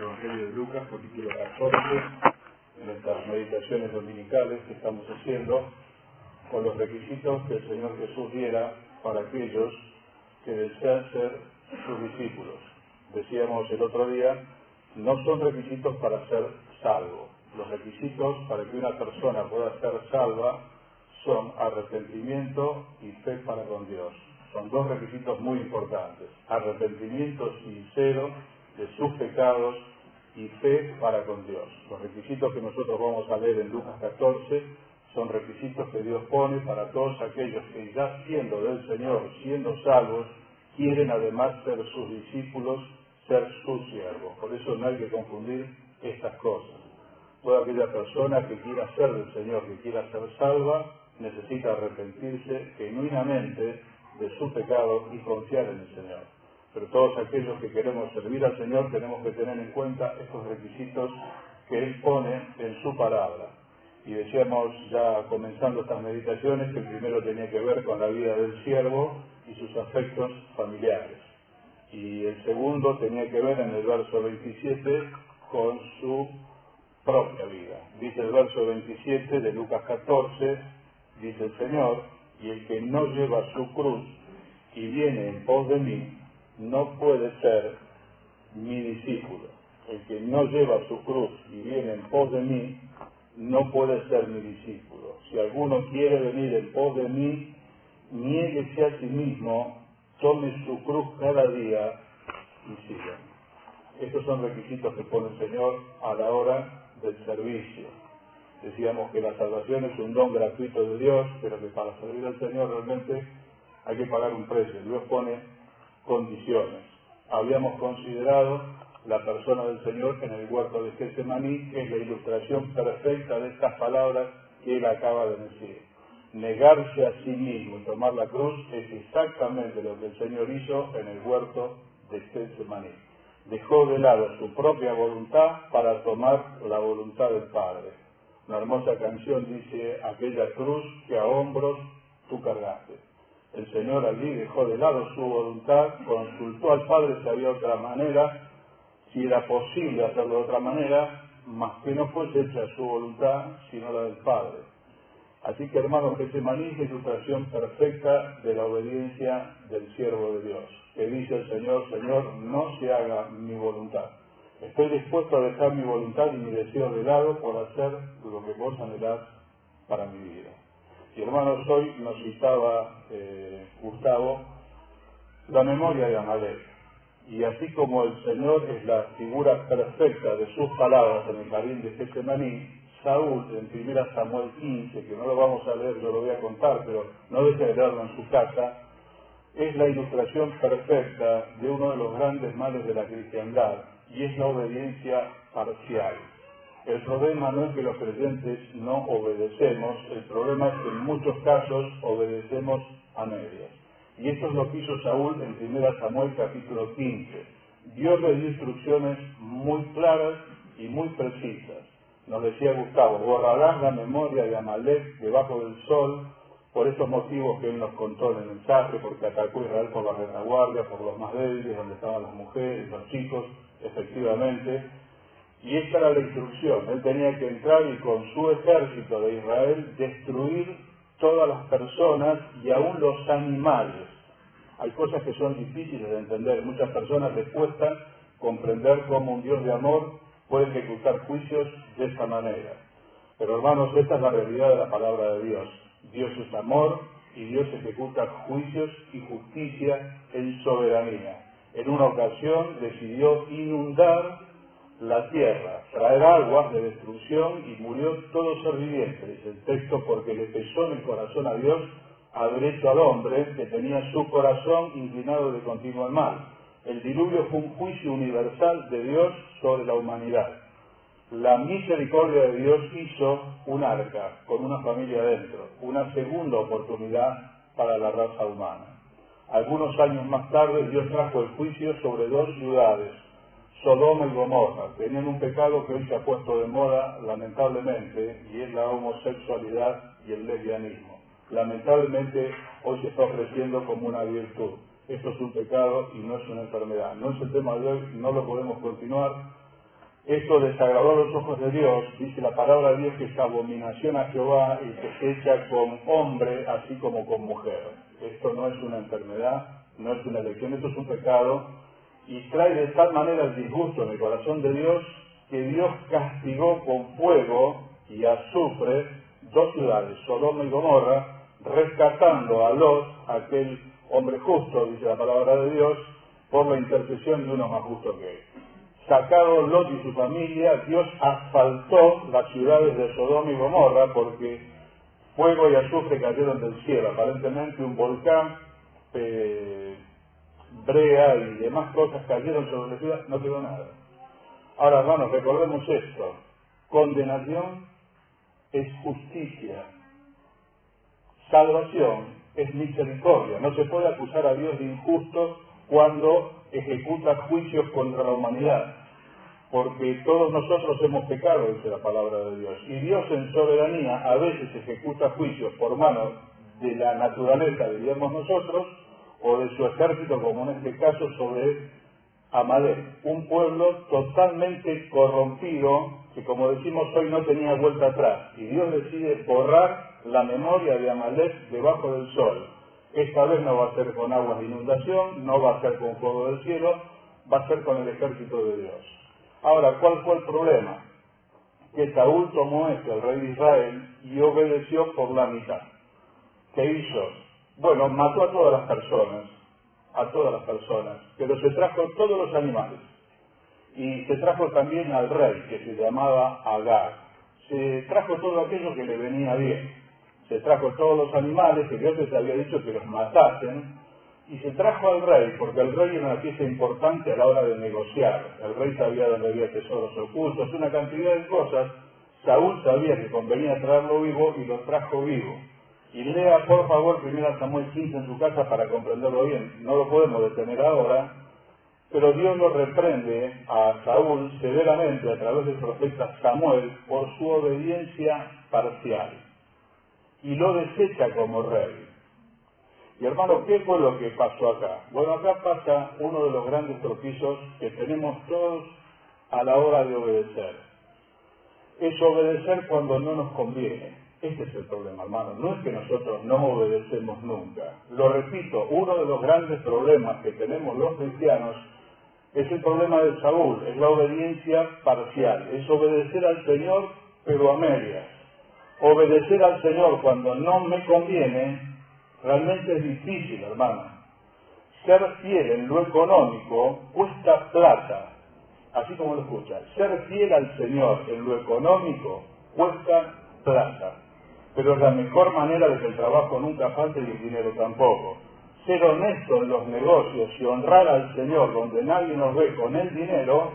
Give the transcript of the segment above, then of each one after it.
Evangelio de Lucas, capítulo 14, en estas meditaciones dominicales que estamos haciendo, con los requisitos que el Señor Jesús diera para aquellos que desean ser sus discípulos. Decíamos el otro día, no son requisitos para ser salvo. Los requisitos para que una persona pueda ser salva son arrepentimiento y fe para con Dios. Son dos requisitos muy importantes: arrepentimiento sincero de sus pecados y fe para con Dios. Los requisitos que nosotros vamos a leer en Lucas 14 son requisitos que Dios pone para todos aquellos que, ya siendo del Señor, siendo salvos, quieren además ser sus discípulos, ser sus siervos. Por eso no hay que confundir estas cosas. Toda aquella persona que quiera ser del Señor, que quiera ser salva, necesita arrepentirse genuinamente de su pecado y confiar en el Señor. Pero todos aquellos que queremos servir al Señor tenemos que tener en cuenta estos requisitos que Él pone en su palabra. Y decíamos, ya comenzando estas meditaciones, que el primero tenía que ver con la vida del siervo y sus afectos familiares. Y el segundo tenía que ver en el verso 27 con su propia vida. Dice el verso 27 de Lucas 14, dice el Señor: y el que no lleva su cruz y viene en pos de mí, no puede ser mi discípulo. El que no lleva su cruz y viene en pos de mí, no puede ser mi discípulo. Si alguno quiere venir en pos de mí, niéguese a sí mismo, tome su cruz cada día y siga. Estos son requisitos que pone el Señor a la hora del servicio. Decíamos que la salvación es un don gratuito de Dios, pero que para servir al Señor realmente hay que pagar un precio. Dios pone condiciones. Habíamos considerado la persona del Señor en el huerto de Getsemaní, que es la ilustración perfecta de estas palabras que Él acaba de decir. Negarse a sí mismo y tomar la cruz es exactamente lo que el Señor hizo en el huerto de Getsemaní. Dejó de lado su propia voluntad para tomar la voluntad del Padre. Una hermosa canción dice: aquella cruz que a hombros tú cargaste. El Señor allí dejó de lado su voluntad, consultó al Padre si había otra manera, si era posible hacerlo de otra manera, más que no fuese hecha su voluntad, sino la del Padre. Así que, hermanos, Getsemaní es la ilustración perfecta de la obediencia del siervo de Dios, que dice el Señor: Señor, no se haga mi voluntad. Estoy dispuesto a dejar mi voluntad y mi deseo de lado por hacer lo que vos anhelás para mi vida. Y, hermanos, hoy nos citaba Gustavo la memoria de Amalek. Y así como el Señor es la figura perfecta de sus palabras en el jardín de Getsemaní, Saúl, en 1 Samuel 15, que no lo vamos a leer, yo lo voy a contar, pero no deje de leerlo en su casa, es la ilustración perfecta de uno de los grandes males de la cristiandad, y es la obediencia parcial. El problema no es que los creyentes no obedecemos, el problema es que en muchos casos obedecemos a medias. Y esto es lo que hizo Saúl en 1 Samuel capítulo 15. Dios le dio instrucciones muy claras y muy precisas. Nos decía Gustavo: borrarás la memoria de Amalek debajo del sol, por estos motivos que él nos contó en el mensaje, porque atacó a Israel por la retaguardia, por los más débiles, donde estaban las mujeres, los chicos, efectivamente. Y esta era la instrucción: él tenía que entrar y con su ejército de Israel destruir todas las personas y aún los animales. Hay cosas que son difíciles de entender. Muchas personas les cuesta comprender cómo un Dios de amor puede ejecutar juicios de esa manera. Pero, hermanos, esta es la realidad de la palabra de Dios. Dios es amor y Dios ejecuta juicios y justicia en soberanía. En una ocasión decidió inundar la tierra, traer aguas de destrucción, y murió todo ser viviente, dice el texto, porque le pesó en el corazón a Dios haber hecho al hombre, que tenía su corazón inclinado de continuo al mal. El diluvio fue un juicio universal de Dios sobre la humanidad. La misericordia de Dios hizo un arca con una familia dentro, una segunda oportunidad para la raza humana. Algunos años más tarde, Dios trajo el juicio sobre dos ciudades, Sodoma y Gomorra. Tenían un pecado que hoy se ha puesto de moda, lamentablemente, y es la homosexualidad y el lesbianismo. Lamentablemente, hoy se está ofreciendo como una virtud. Esto es un pecado y no es una enfermedad. No es el tema de hoy, no lo podemos continuar. Esto desagradó a los ojos de Dios, dice la palabra de Dios que es abominación a Jehová y que se echa con hombre así como con mujer. Esto no es una enfermedad, no es una elección, esto es un pecado y trae de tal manera el disgusto en el corazón de Dios que Dios castigó con fuego y azufre dos ciudades, Sodoma y Gomorra, rescatando a Lot, aquel hombre justo, dice la palabra de Dios, por la intercesión de uno más justo que él. Sacado Lot y su familia, Dios asfaltó las ciudades de Sodoma y Gomorra porque fuego y azufre cayeron del cielo. Aparentemente un volcán, brea y demás cosas cayeron sobre la ciudad, no quedó nada. Ahora, hermanos, recordemos esto. Condenación es justicia. Salvación es misericordia. No se puede acusar a Dios de injusto cuando ejecuta juicios contra la humanidad, porque todos nosotros hemos pecado, dice la palabra de Dios, y Dios en soberanía a veces ejecuta juicios por mano de la naturaleza, diríamos nosotros, o de su ejército, como en este caso sobre Amalek, un pueblo totalmente corrompido, que como decimos hoy no tenía vuelta atrás, y Dios decide borrar la memoria de Amalek debajo del sol. Esta vez no va a ser con aguas de inundación, no va a ser con fuego del cielo, va a ser con el ejército de Dios. Ahora, ¿cuál fue el problema? Que Saúl tomó el rey de Israel, y obedeció por la mitad. ¿Qué hizo? Bueno, mató a todas las personas, pero se trajo todos los animales. Y se trajo también al rey, que se llamaba Agar. Se trajo todo aquello que le venía bien. Se trajo todos los animales que Dios les había dicho que los matasen, y se trajo al rey, porque el rey era una pieza importante a la hora de negociar. El rey sabía dónde había tesoros ocultos, una cantidad de cosas. Saúl sabía que convenía traerlo vivo y lo trajo vivo. Y lea por favor 1 Samuel 15 en su casa para comprenderlo bien. No lo podemos detener ahora, pero Dios lo reprende a Saúl severamente a través del profeta Samuel por su obediencia parcial. Y lo desecha como rey. Y hermano, ¿qué fue lo que pasó acá? Bueno, acá pasa uno de los grandes tropiezos que tenemos todos a la hora de obedecer. Es obedecer cuando no nos conviene. Este es el problema, hermano. No es que nosotros no obedecemos nunca. Lo repito, uno de los grandes problemas que tenemos los cristianos es el problema de Saúl, es la obediencia parcial. Es obedecer al Señor, pero a medias. Obedecer al Señor cuando no me conviene, realmente es difícil, hermano. Ser fiel en lo económico cuesta plata, así como lo escucha. Ser fiel al Señor en lo económico cuesta plata, pero es la mejor manera de que el trabajo nunca falte y el dinero tampoco. Ser honesto en los negocios y honrar al Señor donde nadie nos ve con el dinero,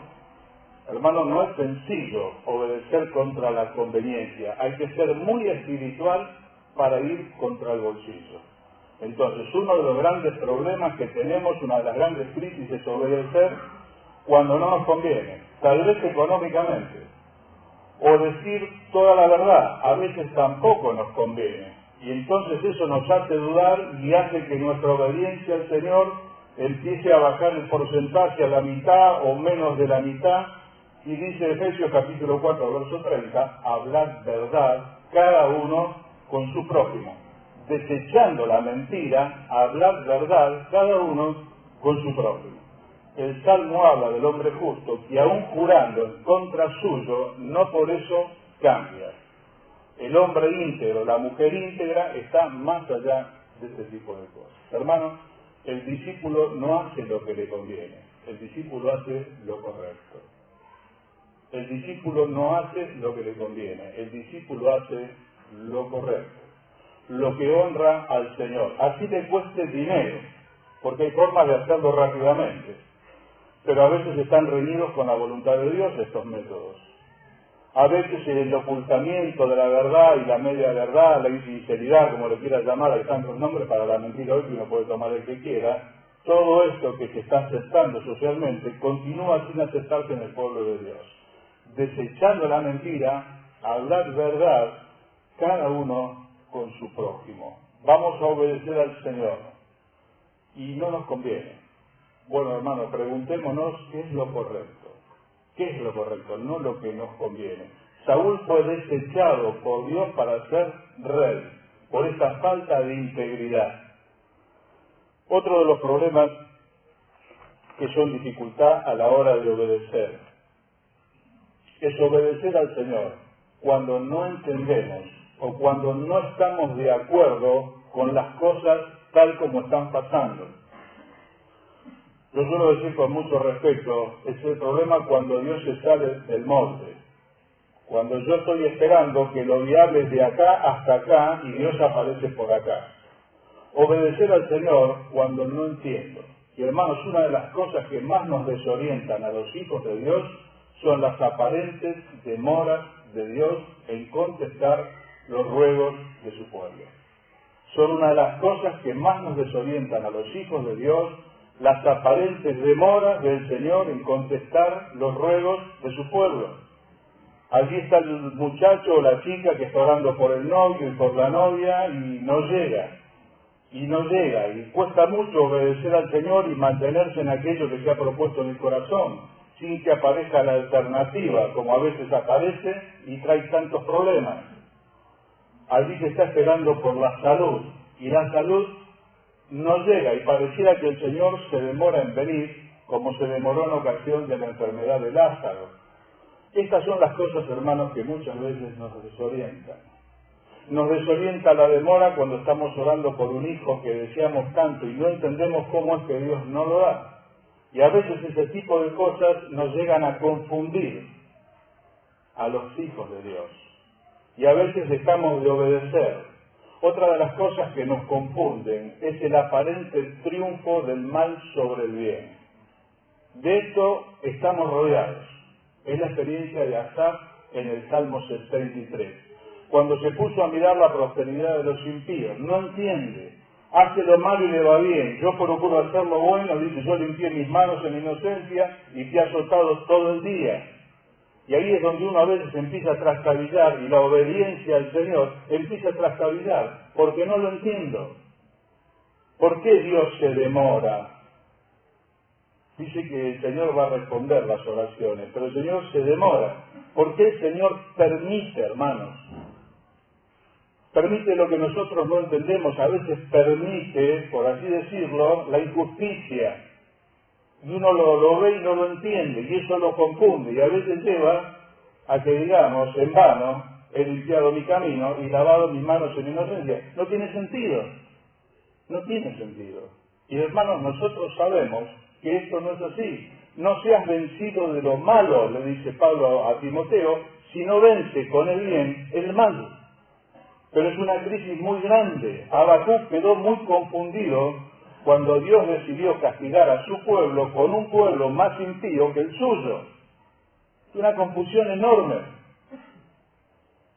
hermano, no es sencillo obedecer contra la conveniencia. Hay que ser muy espiritual para ir contra el bolsillo. Entonces, uno de los grandes problemas que tenemos, una de las grandes crisis, es obedecer cuando no nos conviene, tal vez económicamente, o decir toda la verdad, a veces tampoco nos conviene. Y entonces eso nos hace dudar y hace que nuestra obediencia al Señor empiece a bajar el porcentaje a la mitad o menos de la mitad. Y dice Efesios capítulo 4, verso 30, hablad verdad cada uno con su prójimo. Desechando la mentira, hablad verdad cada uno con su prójimo. El Salmo habla del hombre justo que aún jurando en contra suyo, no por eso cambia. El hombre íntegro, la mujer íntegra, está más allá de este tipo de cosas. Hermanos, el discípulo no hace lo que le conviene, el discípulo hace lo correcto. El discípulo no hace lo que le conviene, el discípulo hace lo correcto, lo que honra al Señor. Así le cueste dinero, porque hay formas de hacerlo rápidamente, pero a veces están reñidos con la voluntad de Dios estos métodos. A veces el ocultamiento de la verdad y la media verdad, la insinceridad, como le quieras llamar, hay tantos nombres para la mentira hoy que uno puede tomar el que quiera. Todo esto que se está aceptando socialmente continúa sin aceptarse en el pueblo de Dios. Desechando la mentira, hablar verdad, cada uno con su prójimo. Vamos a obedecer al Señor y no nos conviene. Bueno, hermano, preguntémonos qué es lo correcto. ¿Qué es lo correcto? No lo que nos conviene. Saúl fue desechado por Dios para ser rey, por esta falta de integridad. Otro de los problemas que son dificultad a la hora de obedecer es obedecer al Señor cuando no entendemos o cuando no estamos de acuerdo con las cosas tal como están pasando. Yo suelo decir con mucho respeto, es el problema cuando Dios se sale del monte. Cuando yo estoy esperando que lo viable es de acá hasta acá y Dios aparece por acá. Obedecer al Señor cuando no entiendo. Y hermanos, una de las cosas que más nos desorientan a los hijos de Dios son las aparentes demoras de Dios en contestar los ruegos de su pueblo. Son una de las cosas que más nos desorientan a los hijos de Dios, las aparentes demoras del Señor en contestar los ruegos de su pueblo. Allí está el muchacho o la chica que está orando por el novio y por la novia y no llega, y cuesta mucho obedecer al Señor y mantenerse en aquello que se ha propuesto en el corazón, sin que aparezca la alternativa, como a veces aparece y trae tantos problemas. Allí se está esperando por la salud, y la salud no llega, y pareciera que el Señor se demora en venir, como se demoró en ocasión de la enfermedad de Lázaro. Estas son las cosas, hermanos, que muchas veces nos desorientan. Nos desorienta la demora cuando estamos orando por un hijo que deseamos tanto y no entendemos cómo es que Dios no lo da. Y a veces ese tipo de cosas nos llegan a confundir a los hijos de Dios. Y a veces dejamos de obedecer. Otra de las cosas que nos confunden es el aparente triunfo del mal sobre el bien. De esto estamos rodeados. Es la experiencia de Asaf en el Salmo 63. Cuando se puso a mirar la prosperidad de los impíos, no entiende, hace lo malo y le va bien, yo procuro hacer lo bueno, dice, yo limpié mis manos en inocencia y te he azotado todo el día. Y ahí es donde uno a veces empieza a trastabillar, y la obediencia al Señor empieza a trastabillar, porque no lo entiendo. ¿Por qué Dios se demora? Dice que el Señor va a responder las oraciones, pero el Señor se demora. ¿Por qué el Señor permite, hermanos? Permite lo que nosotros no entendemos, a veces permite, por así decirlo, la injusticia. Y uno lo ve y no lo entiende, y eso lo confunde, y a veces lleva a que digamos, en vano, he limpiado mi camino y lavado mis manos en inocencia. No tiene sentido, no tiene sentido. Y hermanos, nosotros sabemos que esto no es así. No seas vencido de lo malo, le dice Pablo a Timoteo, sino vence con el bien el mal. Pero es una crisis muy grande. Habacuc quedó muy confundido cuando Dios decidió castigar a su pueblo con un pueblo más impío que el suyo. Es una confusión enorme.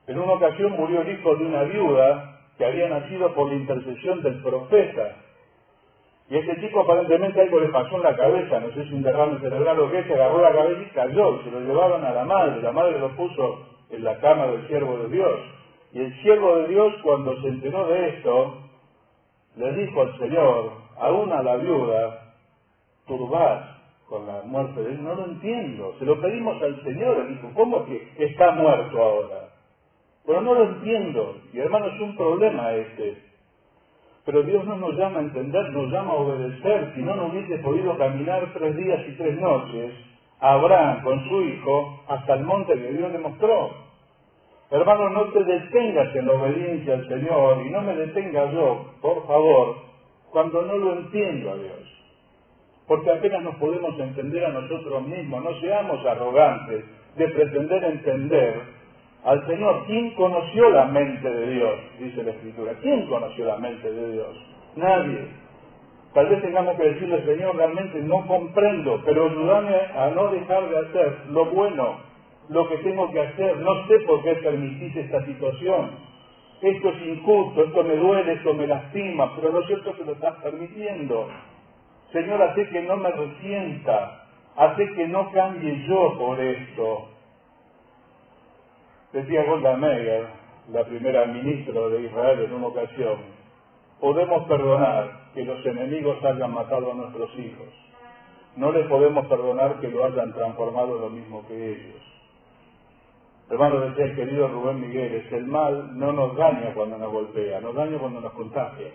En una ocasión murió el hijo de una viuda que había nacido por la intercesión del profeta. Y a este chico aparentemente algo le pasó en la cabeza, no sé si un derrame cerebral o qué, se agarró la cabeza y cayó, se lo llevaron a la madre lo puso en la cama del siervo de Dios. Y el siervo de Dios, cuando se enteró de esto, le dijo al Señor, aún a la viuda, turbás con la muerte de él. No lo entiendo, se lo pedimos al Señor, le dijo, ¿cómo que está muerto ahora? Pero no lo entiendo, y hermano, es un problema este. Pero Dios no nos llama a entender, nos llama a obedecer. Si no, no hubiese podido caminar 3 días y 3 noches, Abraham con su hijo, hasta el monte que Dios le mostró. Hermano, no te detengas en la obediencia al Señor, y no me detenga yo, por favor, cuando no lo entiendo a Dios. Porque apenas nos podemos entender a nosotros mismos, no seamos arrogantes de pretender entender al Señor. ¿Quién conoció la mente de Dios? Dice la Escritura. ¿Quién conoció la mente de Dios? Nadie. Tal vez tengamos que decirle, Señor, realmente no comprendo, pero ayúdame a no dejar de hacer lo bueno, lo que tengo que hacer. No sé por qué permitís esta situación. Esto es injusto, esto me duele, esto me lastima, pero lo cierto es que lo estás permitiendo. Señor, hace que no me resienta, hace que no cambie yo por esto. Decía Golda Meir, la primera ministra de Israel en una ocasión, podemos perdonar que los enemigos hayan matado a nuestros hijos, no le podemos perdonar que lo hayan transformado lo mismo que ellos. Hermano, decía el querido Rubén Migueles, el mal no nos daña cuando nos golpea, nos daña cuando nos contagia.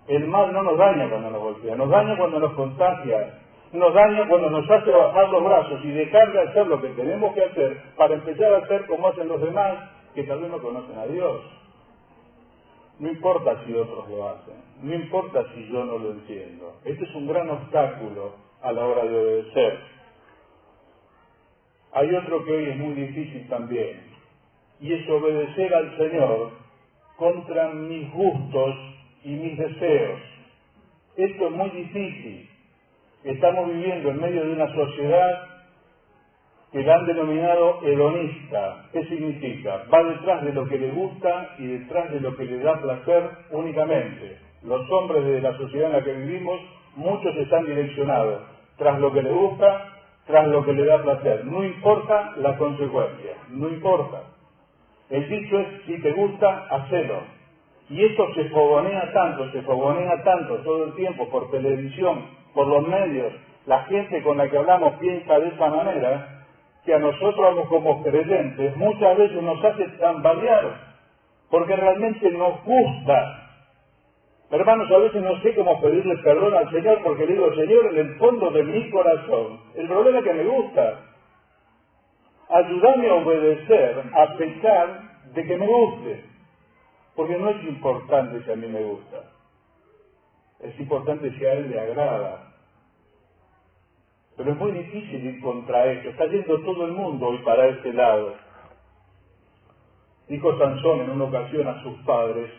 El mal no nos daña cuando nos golpea, nos daña cuando nos contagia, nos daña cuando nos hace bajar los brazos y dejar de hacer lo que tenemos que hacer para empezar a hacer como hacen los demás, que tal vez no conocen a Dios. No importa si otros lo hacen, no importa si yo no lo entiendo. Este es un gran obstáculo a la hora de obedecer. Hay otro que hoy es muy difícil también, y es obedecer al Señor contra mis gustos y mis deseos. Esto es muy difícil. Estamos viviendo en medio de una sociedad que la han denominado hedonista. ¿Qué significa? Va detrás de lo que le gusta y detrás de lo que le da placer únicamente. Los hombres de la sociedad en la que vivimos, muchos están direccionados tras lo que le gusta, tras lo que le da placer. No importa la consecuencia, no importa. El dicho es, si te gusta, hacelo. Y esto se fogonea tanto todo el tiempo por televisión, por los medios. La gente con la que hablamos piensa de esa manera, que a nosotros como creyentes muchas veces nos hace tambalear, porque realmente nos gusta. Hermanos, a veces no sé cómo pedirle perdón al Señor, porque le digo, Señor, en el fondo de mi corazón, el problema es que me gusta. Ayúdame a obedecer, a pesar de que me guste, porque no es importante si a mí me gusta, es importante si a Él le agrada. Pero es muy difícil ir contra esto. Está yendo todo el mundo hoy para este lado. Dijo Sansón en una ocasión a sus padres,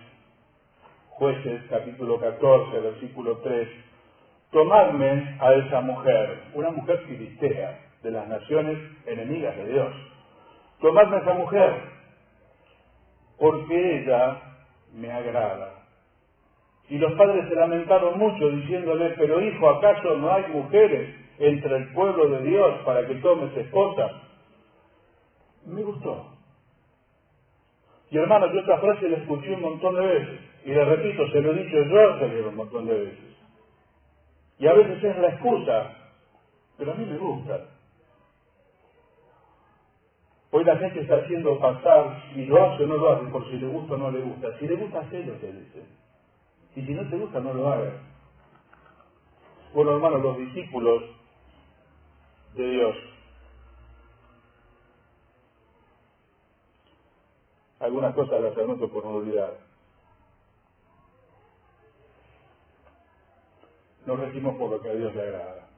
Jueces capítulo 14, versículo 3, tomadme a esa mujer, una mujer filistea, de las naciones enemigas de Dios. Tomadme a esa mujer, porque ella me agrada. Y los padres se lamentaron mucho diciéndole, pero hijo, ¿acaso no hay mujeres entre el pueblo de Dios para que tomes esposa? Me gustó. Y hermano, yo esta frase la escuché un montón de veces. Y le repito, se lo he dicho yo a Señor un montón de veces. Y a veces es la excusa, pero a mí me gusta. Hoy la gente está haciendo pasar si lo hace o no lo hace, por si le gusta o no le gusta. Si le gusta, hacelo, te dice. Y si no te gusta, no lo hagas. Bueno, hermanos, los discípulos de Dios, algunas cosas las anoto por no olvidar. Nos regimos por lo que a Dios le agrada.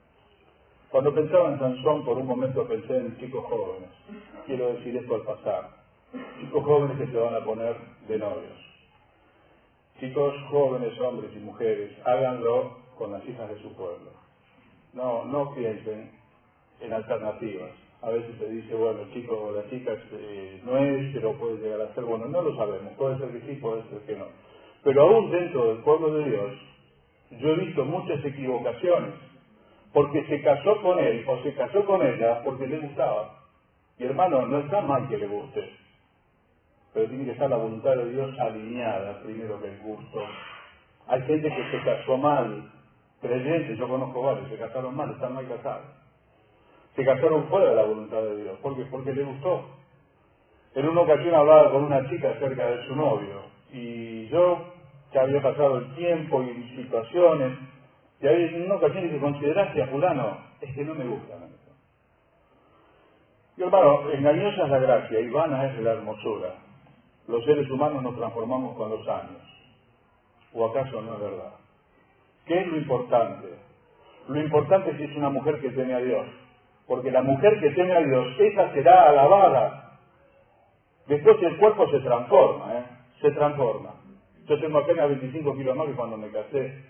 Cuando pensaba en Sansón, por un momento pensé en chicos jóvenes. Quiero decir esto al pasar. Chicos jóvenes que se van a poner de novios. Chicos jóvenes, hombres y mujeres, háganlo con las hijas de su pueblo. No piensen en alternativas. A veces se dice, bueno, el chico o la chica no es, pero puede llegar a ser. Bueno, no lo sabemos. Puede ser que sí, puede ser que no. Pero aún dentro del pueblo de Dios, yo he visto muchas equivocaciones, porque se casó con él o se casó con ella porque le gustaba. Y hermano, no está mal que le guste, pero tiene que estar la voluntad de Dios alineada primero que el gusto. Hay gente que se casó mal, creyentes, yo conozco varios, se casaron mal, están mal casados. Se casaron fuera de la voluntad de Dios, porque le gustó. En una ocasión hablaba con una chica acerca de su novio, y yo, ya había pasado el tiempo y situaciones, y en una ocasión dije, ¿consideraste a fulano? Es que no me gusta. Y hermano, engañosa es la gracia y vana es la hermosura. Los seres humanos nos transformamos con los años. ¿O acaso no es verdad? ¿Qué es lo importante? Lo importante es si es una mujer que teme a Dios. Porque la mujer que teme a Dios, esa será alabada. Después el cuerpo se transforma, se transforma. Yo tengo apenas 25 kilos más que cuando me casé.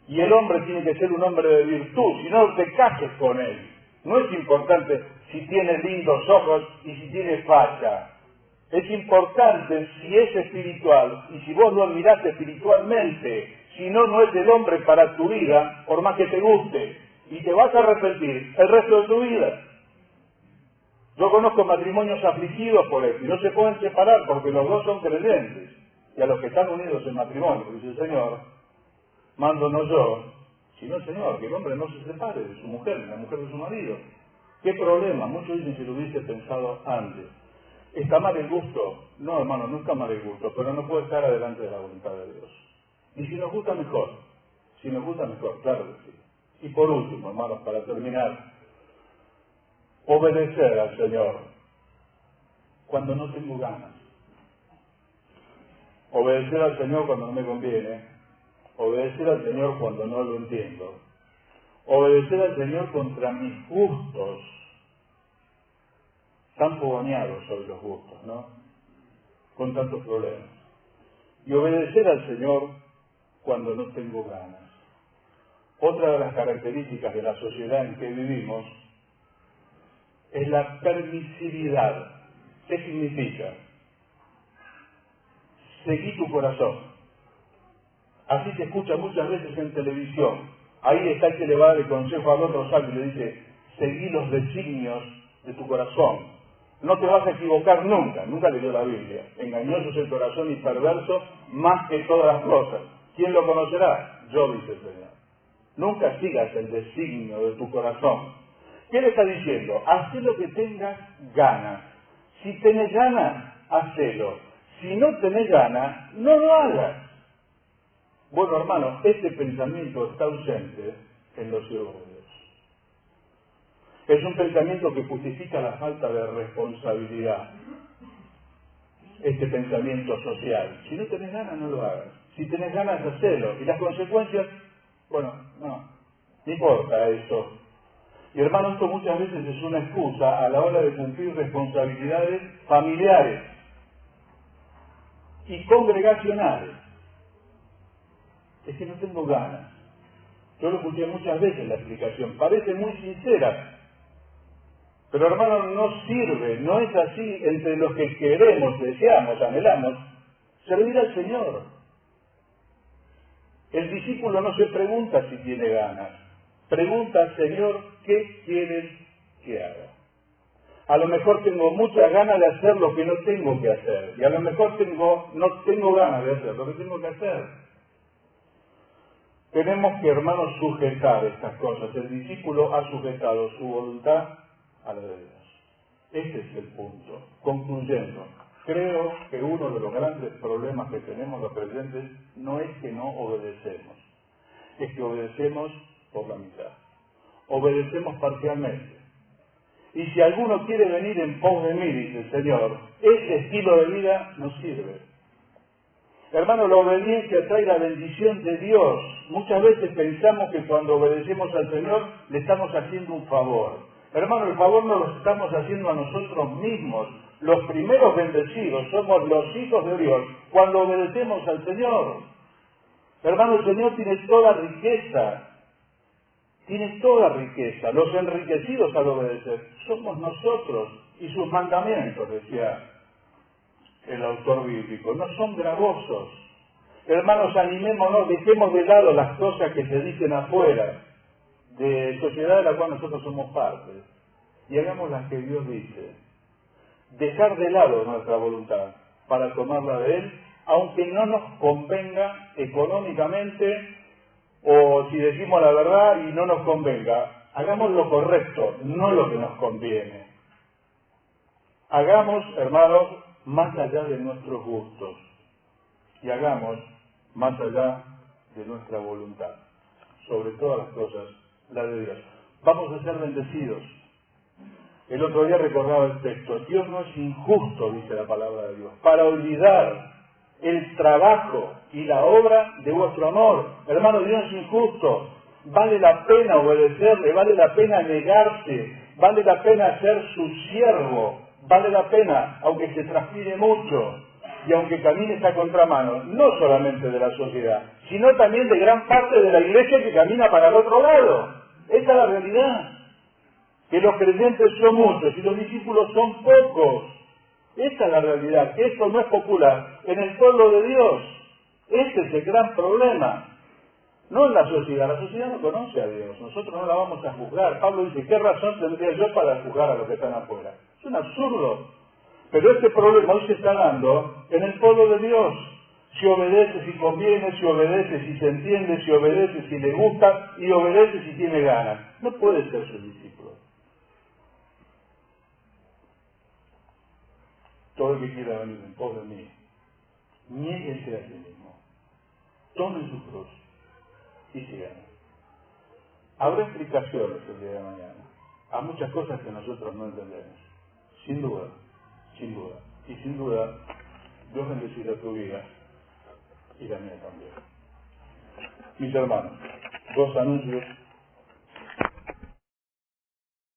Y el hombre tiene que ser un hombre de virtud, si no te cases con él. No es importante si tiene lindos ojos y si tiene facha. Es importante si es espiritual y si vos lo admirás espiritualmente. Si no, no es el hombre para tu vida, por más que te guste. Y te vas a arrepentir el resto de tu vida. Yo conozco matrimonios afligidos por esto y no se pueden separar porque los dos son creyentes. Y a los que están unidos en matrimonio, dice el Señor, mando no yo, Si no, Señor, que el hombre no se separe de su mujer, la mujer de su marido. ¿Qué problema? Muchos dicen que lo hubiese pensado antes. ¿Está mal el gusto? No, hermano, no está mal el gusto, pero no puede estar adelante de la voluntad de Dios. Y si nos gusta, mejor. Si nos gusta, mejor, claro que sí. Y por último, hermanos, para terminar, obedecer al Señor cuando no tengo ganas. Obedecer al Señor cuando no me conviene. Obedecer al Señor cuando no lo entiendo. Obedecer al Señor contra mis gustos. Tan fogoneados hoy los gustos, ¿no? Con tantos problemas. Y obedecer al Señor cuando no tengo ganas. Otra de las características de la sociedad en que vivimos es la permisividad. ¿Qué significa? Seguí tu corazón. Así se escucha muchas veces en televisión. Ahí está el que le va a dar el consejo al otro sabio y le dice, seguí los designios de tu corazón. No te vas a equivocar nunca. Nunca leyó la Biblia. Engañoso es el corazón y perverso más que todas las cosas. ¿Quién lo conocerá? Yo, dice el Señor. Nunca sigas el designio de tu corazón. ¿Qué le está diciendo? Haz lo que tengas ganas. Si tenés ganas, hacelo. Si no tenés ganas, no lo hagas. Bueno, hermano, este pensamiento está ausente en los siervos de Dios. Es un pensamiento que justifica la falta de responsabilidad. Este pensamiento social. Si no tenés ganas, no lo hagas. Si tenés ganas, hacelo. Y las consecuencias, bueno, no importa eso. Y hermano, esto muchas veces es una excusa a la hora de cumplir responsabilidades familiares y congregacionales. Es que no tengo ganas. Yo lo escuché muchas veces la explicación. Parece muy sincera. Pero hermano, no sirve. No es así entre los que queremos, deseamos, anhelamos servir al Señor. El discípulo no se pregunta si tiene ganas. Pregunta al Señor, ¿qué quieres que haga? A lo mejor tengo muchas ganas de hacer lo que no tengo que hacer. Y a lo mejor no tengo ganas de hacer lo que tengo que hacer. Tenemos que, hermanos, sujetar estas cosas. El discípulo ha sujetado su voluntad a la de Dios. Este es el punto. Concluyendo, creo que uno de los grandes problemas que tenemos los creyentes no es que no obedecemos, es que obedecemos por la mitad. Obedecemos parcialmente. Y si alguno quiere venir en pos de mí, dice el Señor, ese estilo de vida no sirve. Hermano, la obediencia trae la bendición de Dios. Muchas veces pensamos que cuando obedecemos al Señor le estamos haciendo un favor. Hermano, el favor no lo estamos haciendo a nosotros mismos. Los primeros bendecidos somos los hijos de Dios cuando obedecemos al Señor. Hermano, el Señor tiene toda riqueza. Tiene toda riqueza. Los enriquecidos al obedecer somos nosotros y sus mandamientos, decía el autor bíblico, no son gravosos. Hermanos, animémonos, dejemos de lado las cosas que se dicen afuera de sociedad de la cual nosotros somos parte y hagamos las que Dios dice. Dejar de lado nuestra voluntad para tomarla de Él, aunque no nos convenga económicamente o si decimos la verdad y no nos convenga. Hagamos lo correcto, no lo que nos conviene. Hagamos, hermanos, más allá de nuestros gustos y hagamos más allá de nuestra voluntad, sobre todas las cosas, la de Dios. Vamos a ser bendecidos. El otro día recordaba el texto, Dios no es injusto, dice la palabra de Dios, para olvidar el trabajo y la obra de vuestro amor. Hermano, Dios es injusto. Vale la pena obedecerle, vale la pena negarse, vale la pena ser su siervo. Vale la pena, aunque se transpire mucho y aunque camine a contramano, no solamente de la sociedad, sino también de gran parte de la iglesia que camina para el otro lado. Esa es la realidad. Que los creyentes son muchos y los discípulos son pocos. Esa es la realidad. Esto no es popular en el pueblo de Dios. Ese es el gran problema. No en la sociedad. La sociedad no conoce a Dios. Nosotros no la vamos a juzgar. Pablo dice, ¿qué razón tendría yo para juzgar a los que están afuera? Es un absurdo. Pero este problema hoy se está dando en el pueblo de Dios. Si obedece si conviene, si obedece si se entiende, si obedece si le gusta y obedece si tiene ganas. No puede ser su discípulo. Todo el que quiera venir en pos de mí, niéguese a sí mismo. Tome su cruz y síganme. Habrá explicaciones el día de mañana a muchas cosas que nosotros no entendemos. Sin duda, sin duda. Y sin duda, Dios bendecirá tu vida y la mía también. Mis hermanos, dos anuncios